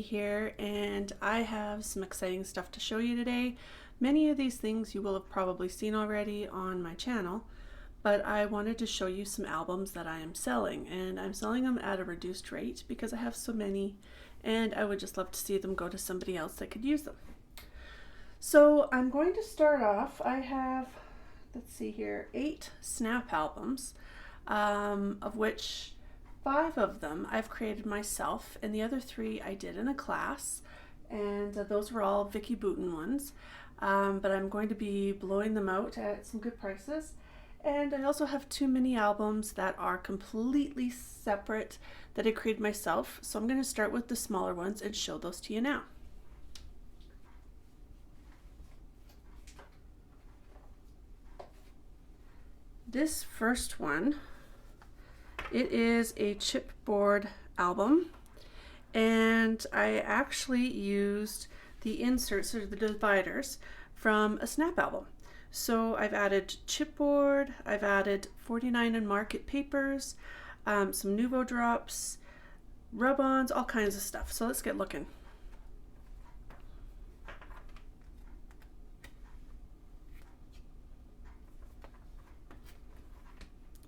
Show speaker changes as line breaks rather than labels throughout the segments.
Vicki here, and I have some exciting stuff to show you today. Many of these things you will have probably seen already on my channel, but I wanted to show you some albums that I am selling, and I'm selling them at a reduced rate because I have so many and I would just love to see them go to somebody else that could use them. So I'm going to start off. I have, let's see here, 8 snap albums, of which 5 of them I've created myself, and the other 3 I did in a class, and those were all Vicki Boutin ones. But I'm going to be blowing them out at some good prices. And I also have 2 mini albums that are completely separate that I created myself. So I'm going to start with the smaller ones and show those to you now. This first one, it is a chipboard album, and I actually used the inserts, or the dividers, from a snap album. So I've added chipboard, I've added 49 and market papers, some Nuvo drops, rub-ons, all kinds of stuff. So let's get looking.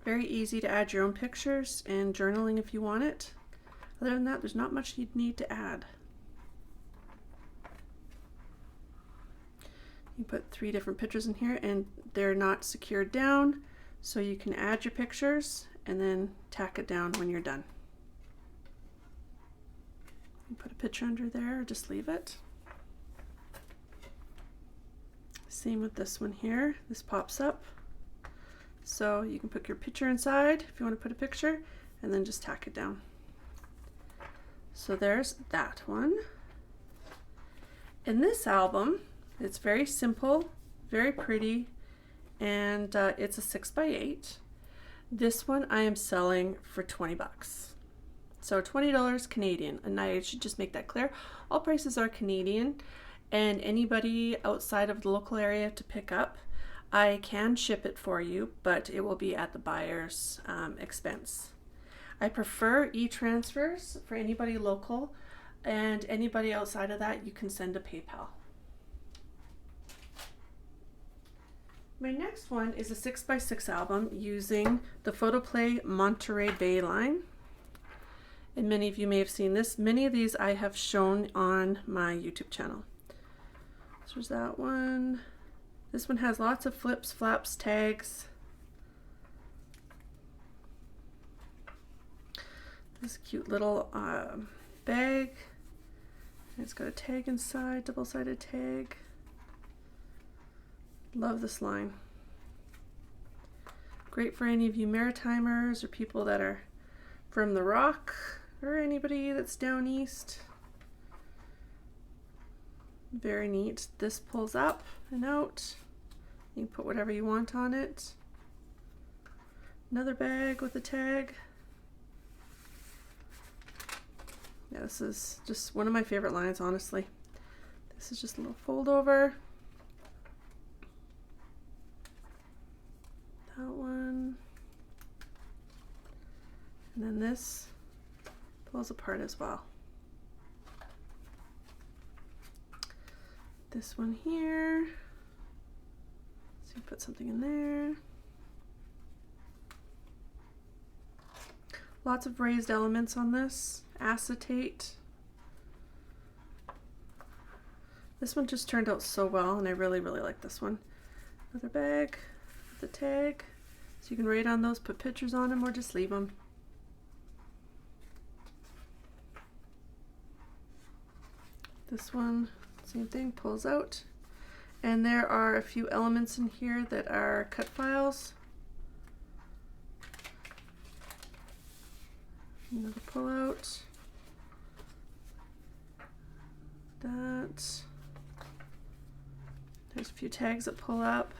Very easy to add your own pictures and journaling if you want it. Other than that, there's not much you'd need to add. You put 3 different pictures in here, and they're not secured down, so you can add your pictures and then tack it down when you're done. You put a picture under there or just leave it. Same with this one here. This pops up. So you can put your picture inside if you want to put a picture, and then just tack it down. So there's that one. In this album, it's very simple, very pretty, and it's a 6x8. This one I am selling for 20 bucks. So $20 Canadian, and I should just make that clear. All prices are Canadian, and anybody outside of the local area to pick up, I can ship it for you, but it will be at the buyer's expense. I prefer e-transfers for anybody local, and anybody outside of that, you can send a PayPal. My next one is a 6x6 album using the Photoplay Monterey Bay line. And many of you may have seen this. Many of these I have shown on my YouTube channel. So there's that one. This one has lots of flips, flaps, tags. This cute little bag. It's got a tag inside, double-sided tag. Love this line. Great for any of you Maritimers or people that are from the Rock, or anybody that's down east. Very neat. This pulls up and out. You can put whatever you want on it. Another bag with a tag. Yeah, this is just one of my favorite lines, honestly. This is just a little fold over. That one. And then this pulls apart as well. This one here. So you put something in there. Lots of raised elements on this. Acetate. This one just turned out so well, and I really like this one. Another bag with the tag. So you can write on those, put pictures on them, or just leave them. This one, same thing, pulls out. And there are a few elements in here that are cut files. Another pull out. That. There's a few tags that pull up.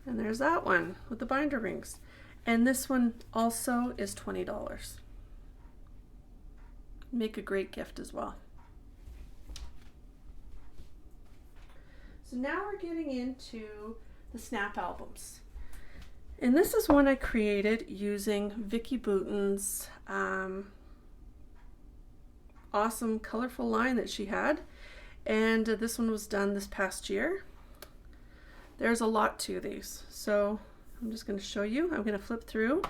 And there's that one with the binder rings. And this one also is $20. Make a great gift as well. So now we're getting into the snap albums. And this is one I created using Vicki Boutin's awesome colorful line that she had. And this one was done this past year. There's a lot to these, so I'm just going to show you. I'm going to flip through.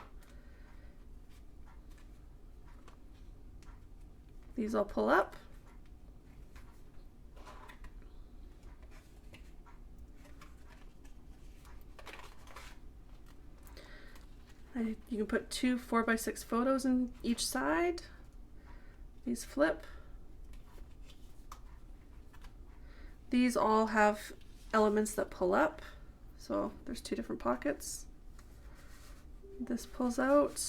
These all pull up. You can put 2 4x6 photos in each side. These flip. These all have elements that pull up. So there's 2 different pockets. This pulls out.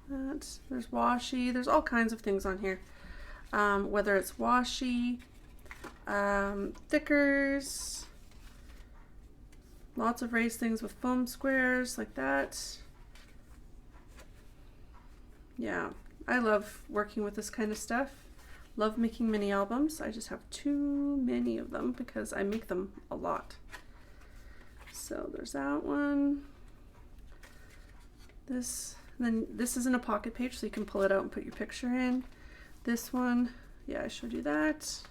There's washi. There's all kinds of things on here. Whether it's washi, thickers, lots of raised things with foam squares like that. Yeah, I love working with this kind of stuff. Love making mini albums. I just have too many of them because I make them a lot. So there's that one. This, then this is in a pocket page, so you can pull it out and put your picture in. This one, yeah, I showed you that.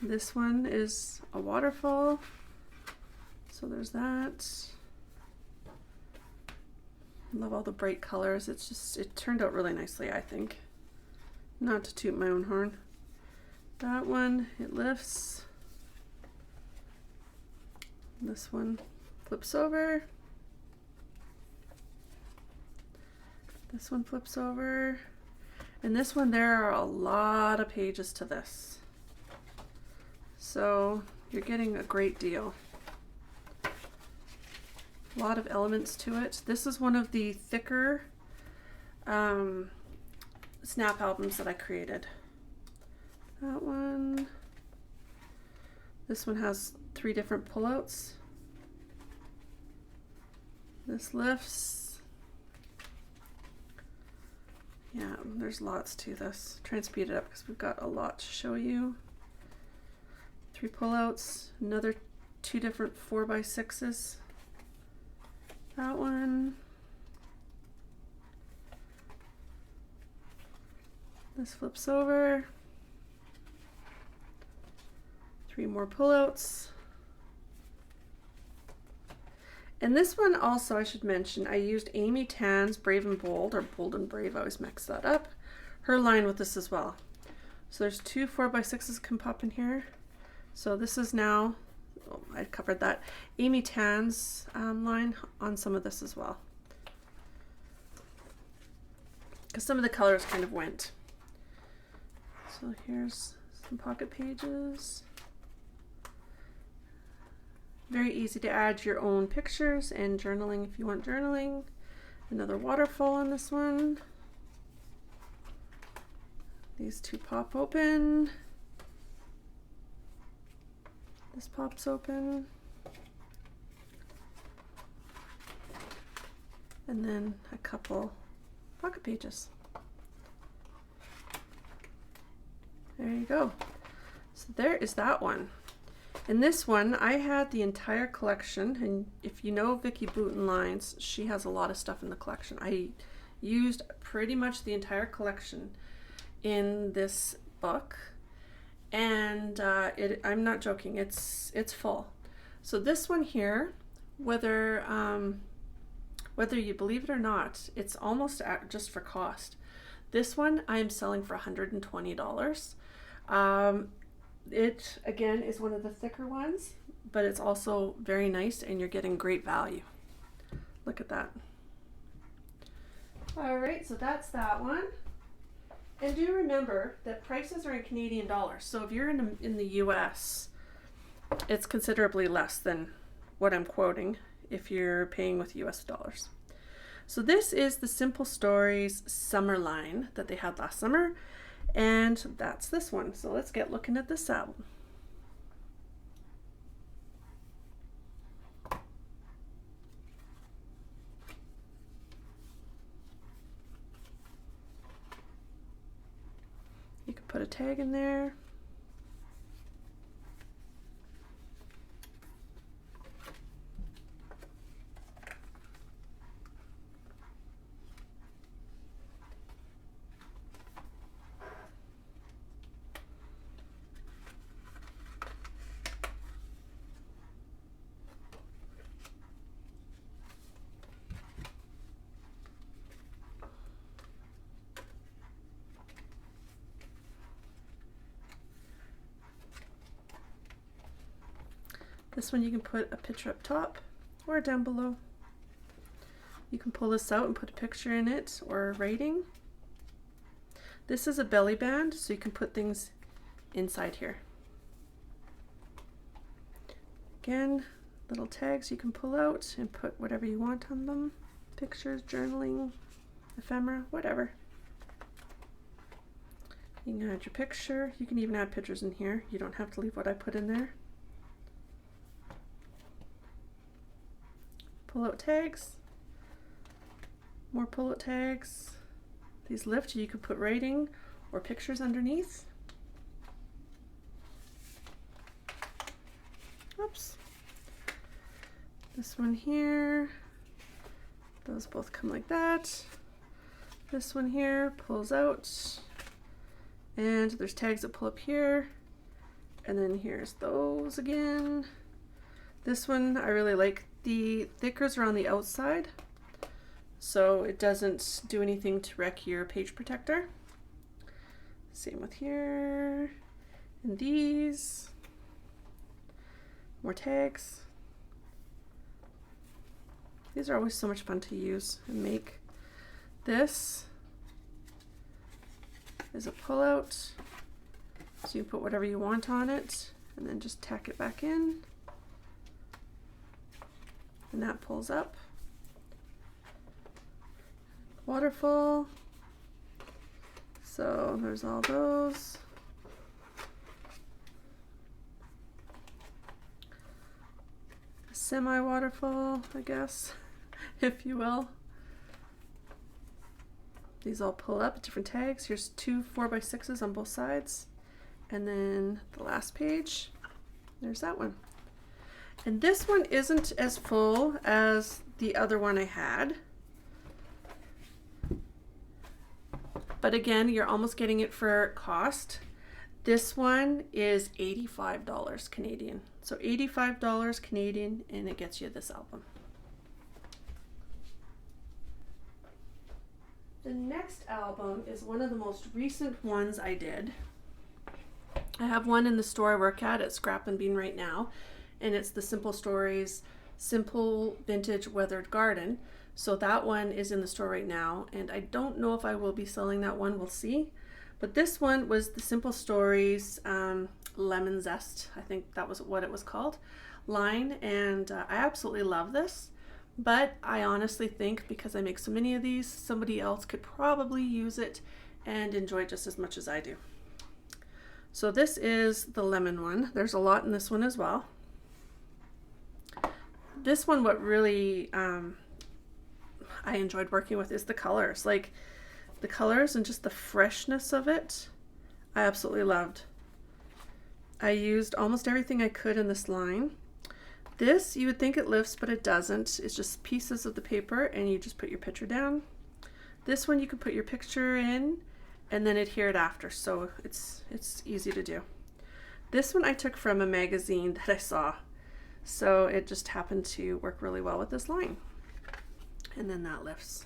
This one is a waterfall. So there's that. Love all the bright colors. It's just, it turned out really nicely, I think. Not to toot my own horn. That one, it lifts. This one flips over. This one flips over. And this one, there are a lot of pages to this. So you're getting a great deal. A lot of elements to it. This is one of the thicker snap albums that I created. That one. This one has 3 different pullouts. This lifts. Yeah, there's lots to this. Try and speed it up because we've got a lot to show you. 3 pullouts. Another 2 different 4x6s. That one. This flips over. 3 more pullouts. And this one also, I should mention, I used Amy Tan's Brave and Bold, or Bold and Brave, I always mix that up. Her line with this as well. So there's 2 4x6s can pop in here. So this is now, oh, I covered that, Amy Tan's line on some of this as well. Because some of the colors kind of went. So here's some pocket pages. Very easy to add your own pictures and journaling if you want journaling. Another waterfall on this one. These 2 pop open. This pops open. And then a couple pocket pages. There you go. So there is that one. In this one, I had the entire collection, and if you know Vicki Boutin lines, she has a lot of stuff in the collection. I used pretty much the entire collection in this book, and I'm not joking, it's full. So this one here, whether you believe it or not, it's almost just for cost. This one I am selling for $120. It again is one of the thicker ones, but it's also very nice and you're getting great value. Look at that. All right, so that's that one. And do remember that prices are in Canadian dollars. So if you're in the US, it's considerably less than what I'm quoting if you're paying with US dollars. So this is the Simple Stories summer line that they had last summer. And that's this one. So let's get looking at this album. You can put a tag in there. This one you can put a picture up top or down below. You can pull this out and put a picture in it or a rating. This is a belly band, so you can put things inside here. Again, little tags you can pull out and put whatever you want on them. Pictures, journaling, ephemera, whatever. You can add your picture. You can even add pictures in here. You don't have to leave what I put in there. Pull out tags. More pull out tags. These lift, you can put rating or pictures underneath. Oops. This one here. Those both come like that. This one here pulls out. And there's tags that pull up here. And then here's those again. This one I really like. The thickers are on the outside, so it doesn't do anything to wreck your page protector. Same with here. And these. More tags. These are always so much fun to use and make. This is a pull-out, so you can put whatever you want on it and then just tack it back in, and that pulls up. Waterfall, so there's all those. Semi-waterfall, I guess, if you will. These all pull up, different tags. Here's 2 4x6s on both sides. And then the last page, there's that one. And this one isn't as full as the other one I had. But again, you're almost getting it for cost. This one is $85 Canadian. So $85 Canadian, and it gets you this album. The next album is one of the most recent ones I did. I have one in the store I work at Scrap and Bean right now, and it's the Simple Stories Simple Vintage Weathered Garden. So that one is in the store right now, and I don't know if I will be selling that one, we'll see. But this one was the Simple Stories Lemon Zest, I think that was what it was called, line, and I absolutely love this. But I honestly think because I make so many of these, somebody else could probably use it and enjoy it just as much as I do. So this is the lemon one. There's a lot in this one as well. This one, what really I enjoyed working with is the colors. Like the colors and just the freshness of it, I absolutely loved. I used almost everything I could in this line. This, you would think it lifts, but it doesn't. It's just pieces of the paper and you just put your picture down. This one you can put your picture in and then adhere it after, so it's easy to do. This one I took from a magazine that I saw, so it just happened to work really well with this line. And then that lifts.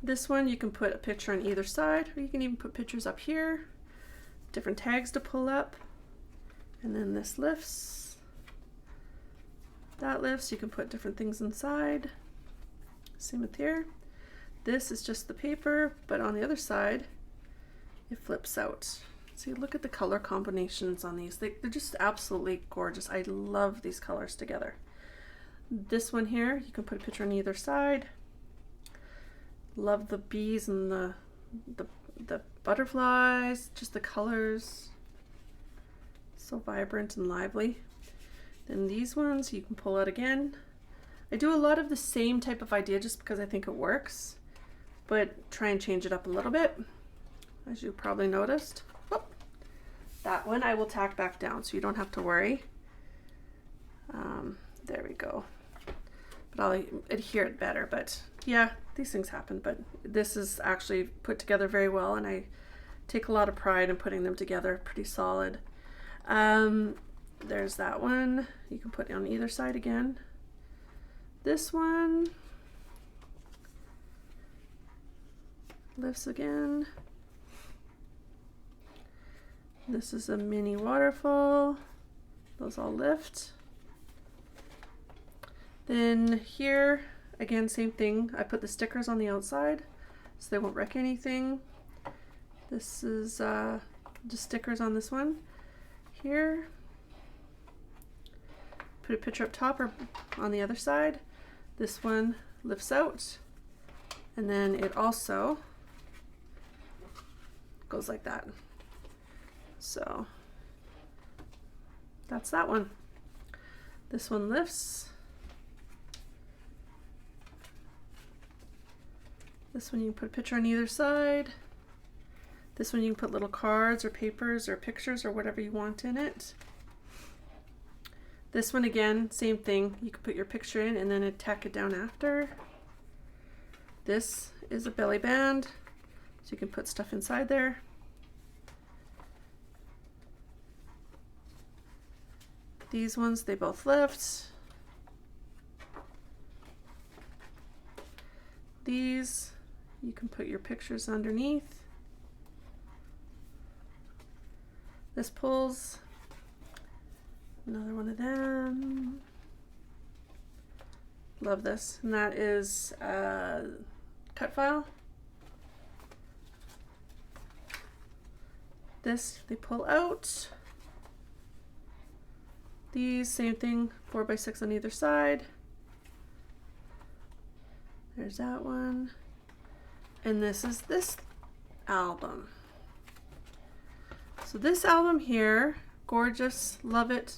This one you can put a picture on either side, or you can even put pictures up here, different tags to pull up, and then this lifts. That lifts, you can put different things inside. Same with here. This is just the paper, but on the other side, it flips out. See, look at the color combinations on these. They're just absolutely gorgeous. I love these colors together. This one here, you can put a picture on either side. Love the bees and the butterflies, just the colors. So vibrant and lively. Then these ones you can pull out again. I do a lot of the same type of idea just because I think it works, but try and change it up a little bit, as you probably noticed. Whoop. That one I will tack back down so you don't have to worry. There we go. But I'll adhere it better, but yeah, these things happen, but this is actually put together very well, and I take a lot of pride in putting them together pretty solid. There's that one. You can put it on either side again. This one lifts again. This is a mini waterfall. Those all lift. Then here, again, same thing. I put the stickers on the outside so they won't wreck anything. This is just stickers on this one. Here, put a picture up top or on the other side. This one lifts out, and then it also goes like that. So that's that one. This one lifts. This one you can put a picture on either side. This one you can put little cards or papers or pictures or whatever you want in it. This one again, same thing. You can put your picture in and then tack it down after. This is a belly band, so you can put stuff inside there. These ones, they both lift. These, you can put your pictures underneath. This pulls. Another one of them. Love this. And that is cut file. This, they pull out. These, same thing, 4x6 on either side. There's that one. And this is this album. So this album here, gorgeous, love it.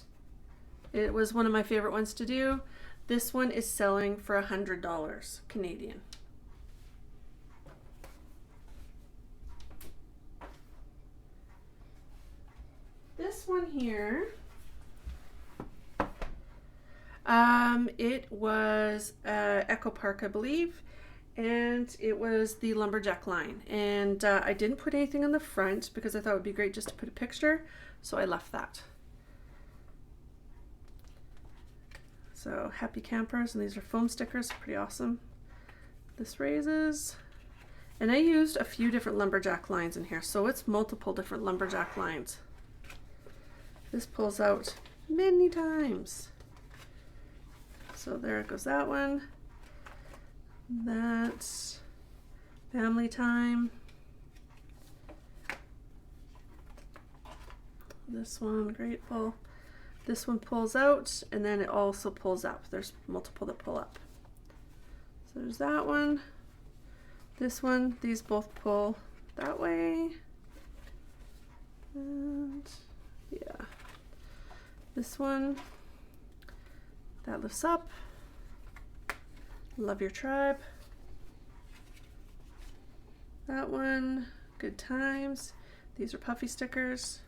It was one of my favorite ones to do. This one is selling for $100 Canadian. This one here, it was Echo Park, I believe, and it was the lumberjack line. And I didn't put anything on the front because I thought it would be great just to put a picture, so I left that. So happy campers, and these are foam stickers, pretty awesome. This raises, and I used a few different lumberjack lines in here, so it's multiple different lumberjack lines. This pulls out many times. So there goes that one. That's family time. This one, grateful. This one pulls out, and then it also pulls up. There's multiple that pull up. So there's that one. This one, these both pull that way. And yeah. This one, that lifts up. Love your tribe. That one, good times. These are puffy stickers.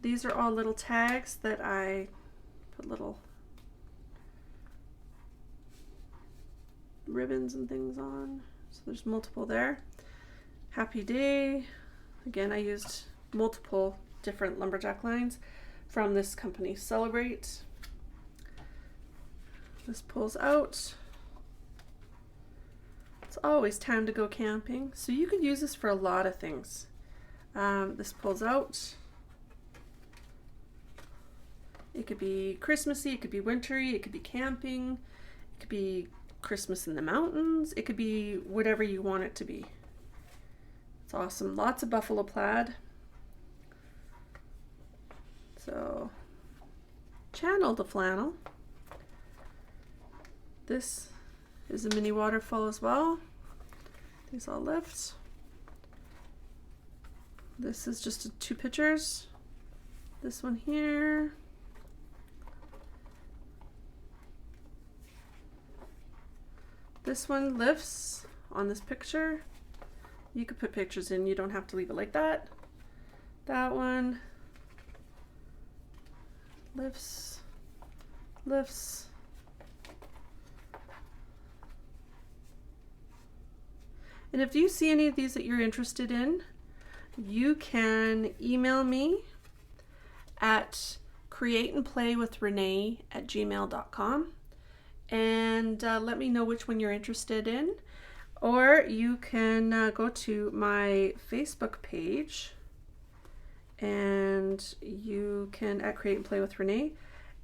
These are all little tags that I put little ribbons and things on. So there's multiple there. Happy Day. Again, I used multiple different lumberjack lines from this company, Celebrate. This pulls out. It's always time to go camping, so you could use this for a lot of things. This pulls out. It could be Christmassy, it could be wintry, it could be camping, it could be Christmas in the mountains, it could be whatever you want it to be. It's awesome. Lots of buffalo plaid. So, channel the flannel. This is a mini waterfall as well. These all lift. This is just two pictures. This one here. This one lifts on this picture. You could put pictures in, you don't have to leave it like that. That one lifts, lifts. And if you see any of these that you're interested in, you can email me at createandplaywithrenee@gmail.com and let me know which one you're interested in. Or you can go to my Facebook page, and you can at Create and Play with Renee,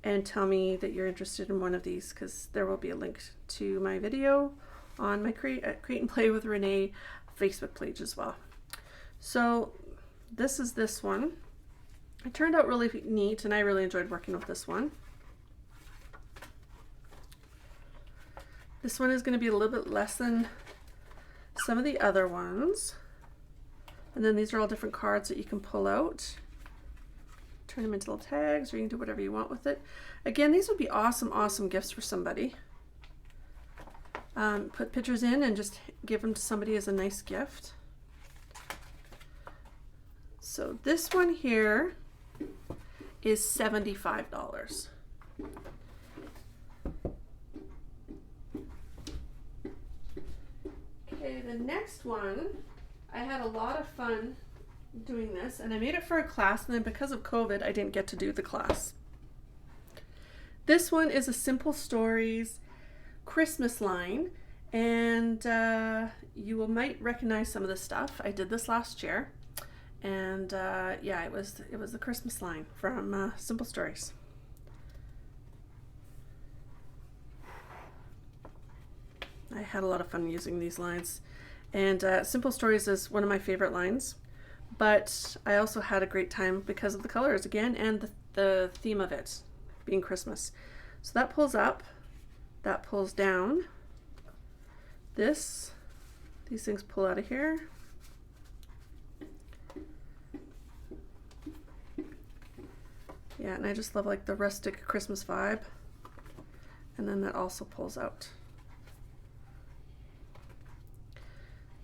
and tell me that you're interested in one of these, because there will be a link to my video on my Create and Play with Renee Facebook page as well. So this is this one. It turned out really neat, and I really enjoyed working with this one. This one is going to be a little bit less than some of the other ones. And then these are all different cards that you can pull out. Turn them into little tags, or you can do whatever you want with it. Again, these would be awesome gifts for somebody. Put pictures in and just give them to somebody as a nice gift. So this one here is $75. Okay, the next one, I had a lot of fun doing this, and I made it for a class, and then because of COVID, I didn't get to do the class. This one is a Simple Stories Christmas line, and you might recognize some of the stuff. I did this last year, and yeah, it was the Christmas line from Simple Stories. I had a lot of fun using these lines, and Simple Stories is one of my favorite lines, but I also had a great time because of the colors again, and the theme of it being Christmas. So that pulls up, that pulls down. These things pull out of here. Yeah, and I just love like the rustic Christmas vibe. And then that also pulls out.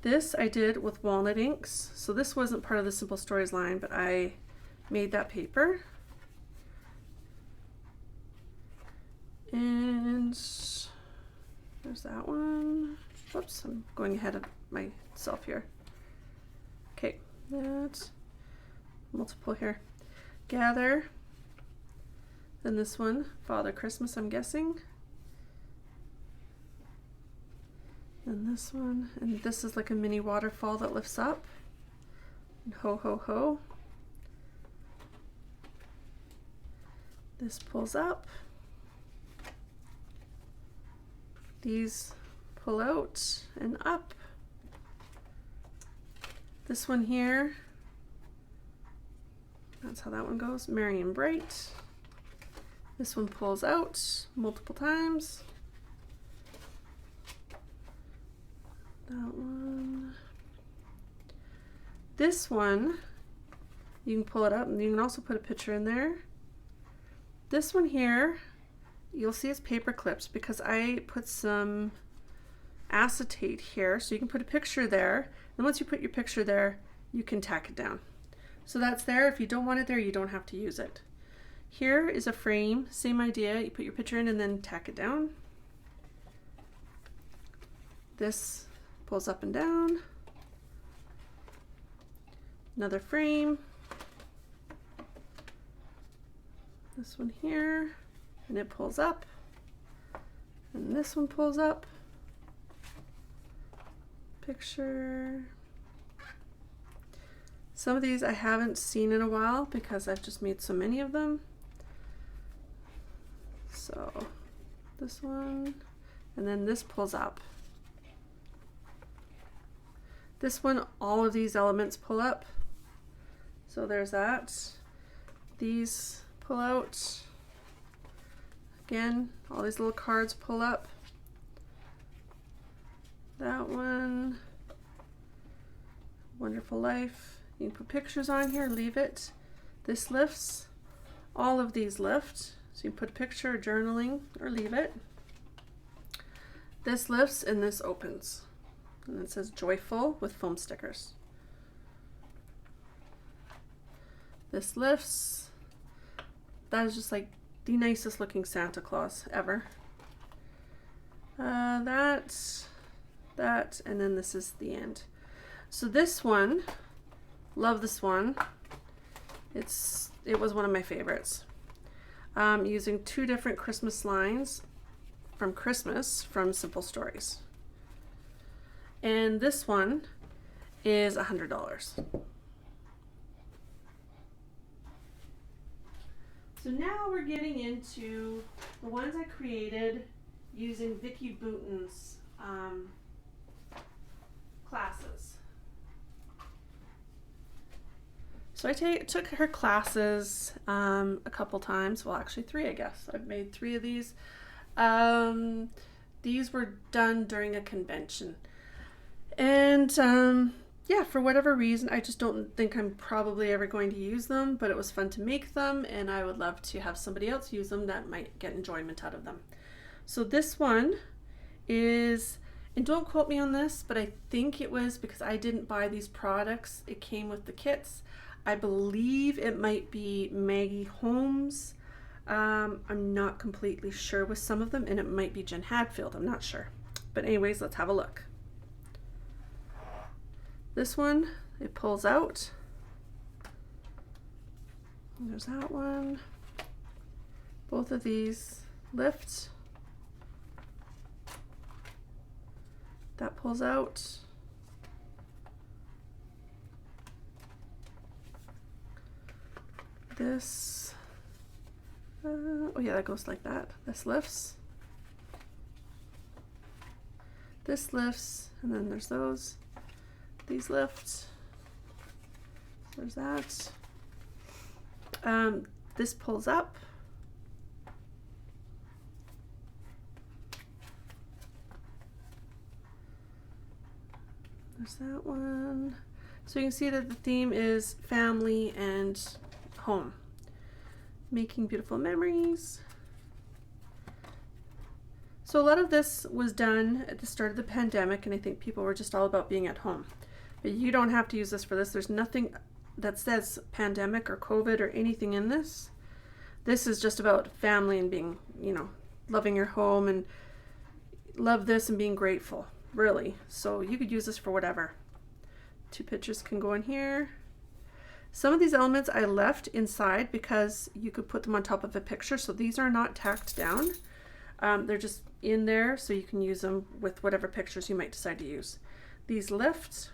This I did with walnut inks. So this wasn't part of the Simple Stories line, but I made that paper. And there's that one. Whoops, I'm going ahead of myself here. Okay, that's multiple here. Gather. Then this one, Father Christmas, I'm guessing. And this one, and this is like a mini waterfall that lifts up. And ho ho ho. This pulls up. These pull out and up. This one here, that's how that one goes. Merry and Bright. This one pulls out multiple times. That one. This one, you can pull it up, and you can also put a picture in there. This one here, you'll see it's paper clips because I put some acetate here, so you can put a picture there, and once you put your picture there, you can tack it down. So that's there. If you don't want it there, you don't have to use it. Here is a frame, same idea. You put your picture in and then tack it down. This pulls up and down. Another frame. This one here, and it pulls up. And this one pulls up. Picture. Some of these I haven't seen in a while because I've just made so many of them. So this one, and then this pulls up. This one, all of these elements pull up. So there's that. These pull out. Again, all these little cards pull up. That one. Wonderful Life. You can put pictures on here, leave it. This lifts. All of these lift. So you can put a picture, or journaling, or leave it. This lifts and this opens. And it says Joyful with foam stickers. This lifts. That is just like the nicest looking Santa Claus ever. That, and then this is the end. So this one, love this one. It was one of my favorites. Using two different Christmas lines from Christmas from Simple Stories. And this one is $100. So So now we're getting into the ones I created using Vicki Boutin's classes. So I took her classes a couple times, well actually 3 I guess. I've made 3 of these. These were done during a convention. And yeah, for whatever reason, I just don't think I'm probably ever going to use them, but it was fun to make them, and I would love to have somebody else use them that might get enjoyment out of them. So this one is, and don't quote me on this, but I think it was because I didn't buy these products. It came with the kits. I believe it might be Maggie Holmes. I'm not completely sure with some of them, and it might be Jen Hadfield. I'm not sure. But anyways, let's have a look. This one, it pulls out. And there's that one. Both of these lift. That pulls out. This, oh yeah, that goes like that. This lifts. This lifts, and then there's those. These lift. There's that. This pulls up. There's that one. So you can see that the theme is family and home. Making beautiful memories. So a lot of this was done at the start of the pandemic, and I think people were just all about being at home. But you don't have to use this for this. There's nothing that says pandemic or COVID or anything in this. This is just about family and being, you know, loving your home, and love this and being grateful, really. So you could use this for whatever. 2 pictures can go in here. Some of these elements I left inside because you could put them on top of a picture. So these are not tacked down. They're just in there so you can use them with whatever pictures you might decide to use. These lift.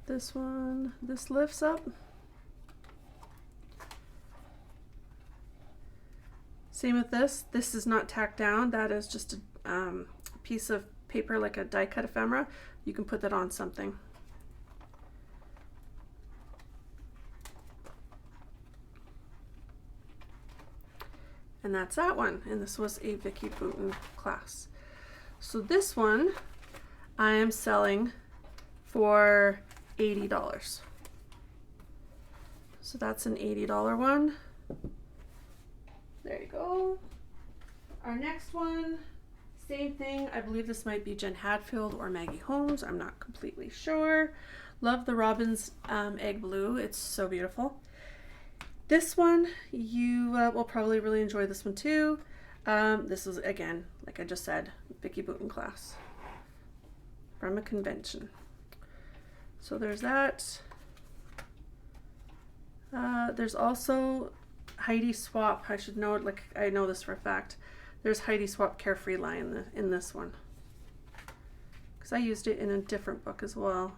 This one, this lifts up. Same with this. This is not tacked down. That is just a piece of paper, like a die cut ephemera. You can put that on something. And that's that one. And this was a Vicki Boutin class. So this one I am selling for $80. So that's an $80 one. There you go. Our next one, same thing. I believe this might be Jen Hadfield or Maggie Holmes. I'm not completely sure. Love the Robin's egg blue. It's so beautiful. This one, you will probably really enjoy this one too. This is, again, like I just said, Vicki Boutin class from a convention. So there's that. There's also Heidi Swap. I should know it, like I know this for a fact. There's Heidi Swap Carefree line in this one, because I used it in a different book as well.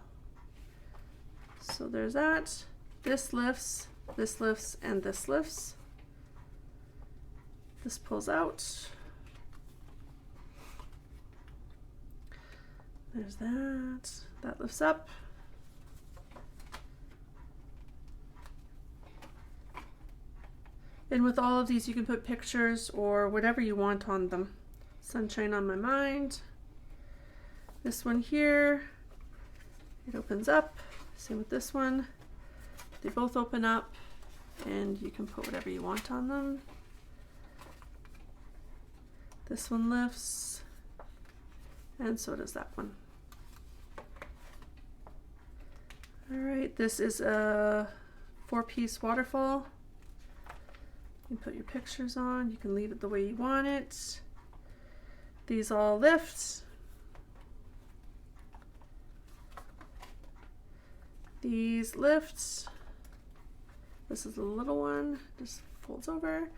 So there's that. This lifts, and this lifts. This pulls out. There's that. That lifts up. And with all of these, you can put pictures or whatever you want on them. Sunshine on My Mind. This one here, it opens up. Same with this one. They both open up, and you can put whatever you want on them. This one lifts, and so does that one. All right, this is a 4-piece waterfall. You can put your pictures on. You can leave it the way you want it. These all lift. These lift. This is a little one, just folds over.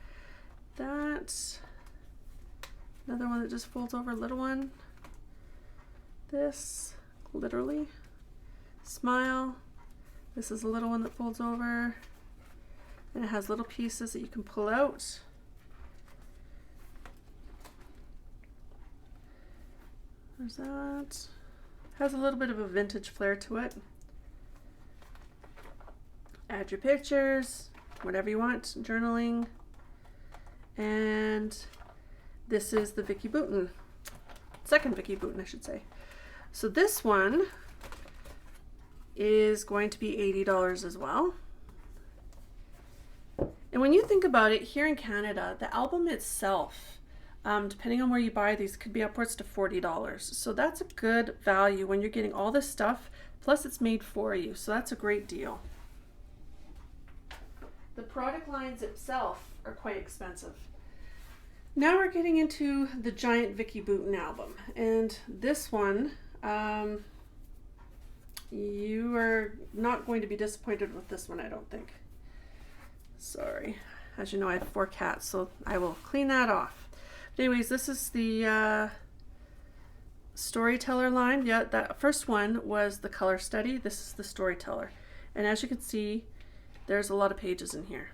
That. Another one that just folds over, little one. This literally. Smile. This is a little one that folds over, and it has little pieces that you can pull out. There's that. Has a little bit of a vintage flair to it. Add your pictures, whatever you want, journaling. And this is the Vicki Boutin. Second Vicki Boutin, I should say. So this one is going to be $80 as well. And when you think about it, here in Canada, the album itself, depending on where you buy these, could be upwards to $40. So that's a good value when you're getting all this stuff, plus it's made for you. So that's a great deal. The product lines itself are quite expensive. Now we're getting into the giant Vicki Boutin album. And this one, you are not going to be disappointed with this one, I don't think. Sorry. As you know, I have 4 cats, so I will clean that off. But anyways, this is the storyteller line. Yeah, that first one was the color study. This is the storyteller. And as you can see, there's a lot of pages in here.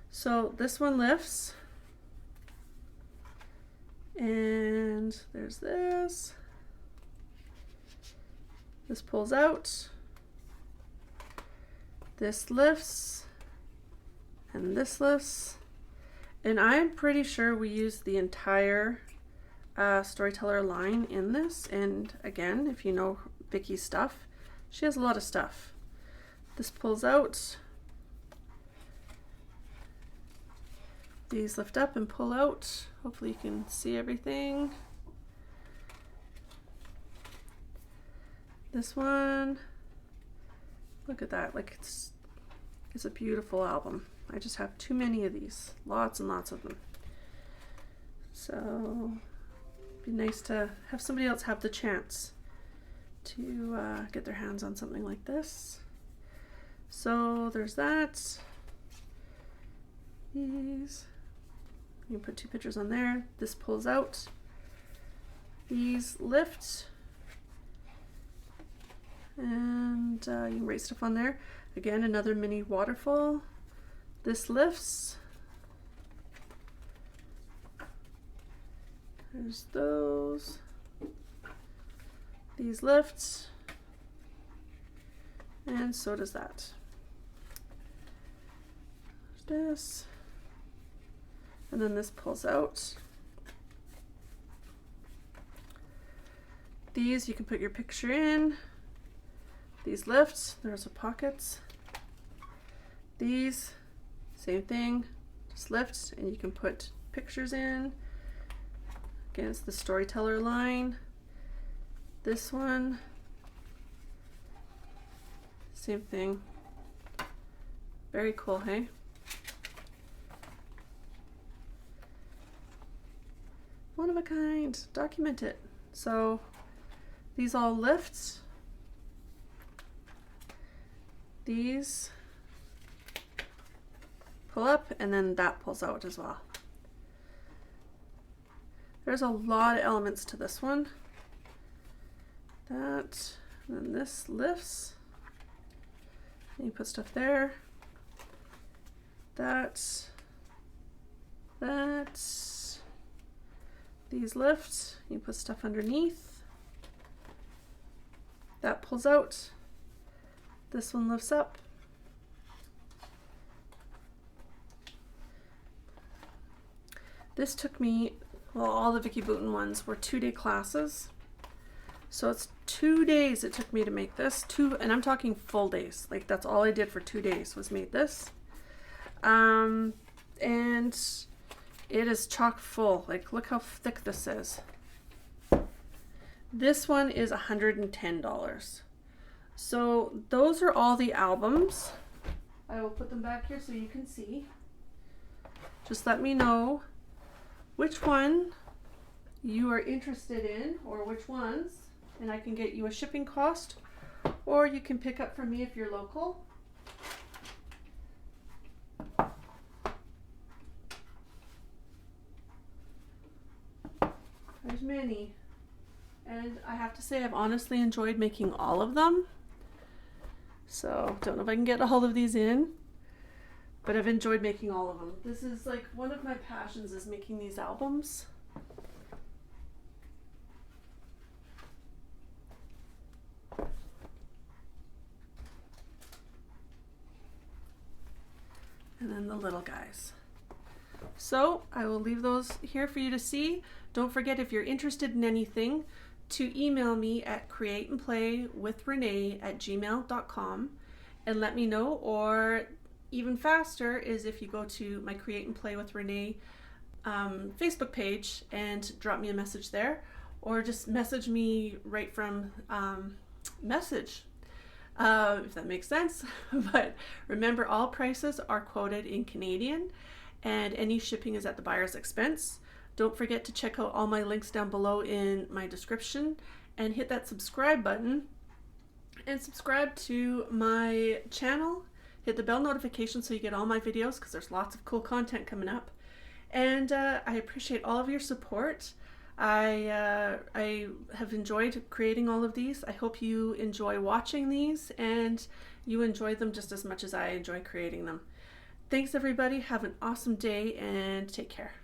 So this one lifts. And there's this. This pulls out. This lifts. And this lifts. And I'm pretty sure we used the entire storyteller line in this. And again, if you know Vicki's stuff, she has a lot of stuff. This pulls out. These lift up and pull out. Hopefully you can see everything. This one, look at that, like it's a beautiful album. I just have too many of these, lots and lots of them. So it'd be nice to have somebody else have the chance to get their hands on something like this. So there's that. These, you can put 2 pictures on there. This pulls out. These lift. And you can write stuff on there. Again, another mini waterfall. This lifts. There's those. These lift. And so does that. There's this. And then this pulls out. These you can put your picture in. These lift, there's the pockets. These, same thing, just lift and you can put pictures in. Again, it's the storyteller line. This one, same thing. Very cool, hey? One of a kind, document it. So these all lift. These pull up and then that pulls out as well. There's a lot of elements to this one. That, and then this lifts. And you put stuff there. That. These lift. You put stuff underneath. That pulls out. This one lifts up. This took me, well, all the Vicki Boutin ones were 2-day classes. So it's 2 days it took me to make this. And I'm talking full days. Like that's all I did for 2 days was made this. And it is chock full. Like look how thick this is. This one is $110. So those are all the albums. I will put them back here so you can see. Just let me know which one you are interested in or which ones, and I can get you a shipping cost, or you can pick up from me if you're local. There's many. And I have to say I've honestly enjoyed making all of them. So don't know if I can get a hold of these in, but I've enjoyed making all of them. This is like one of my passions, is making these albums. And then the little guys. So I will leave those here for you to see. Don't forget, if you're interested in anything, to email me at createandplaywithrenee@gmail.com and let me know. Or even faster is if you go to my Create and Play with Renee Facebook page and drop me a message there, or just message me right from message, if that makes sense. But remember, all prices are quoted in Canadian and any shipping is at the buyer's expense. Don't forget to check out all my links down below in my description and hit that subscribe button and subscribe to my channel. Hit the bell notification so you get all my videos, because there's lots of cool content coming up. And I appreciate all of your support. I have enjoyed creating all of these. I hope you enjoy watching these and you enjoy them just as much as I enjoy creating them. Thanks everybody. Have an awesome day and take care.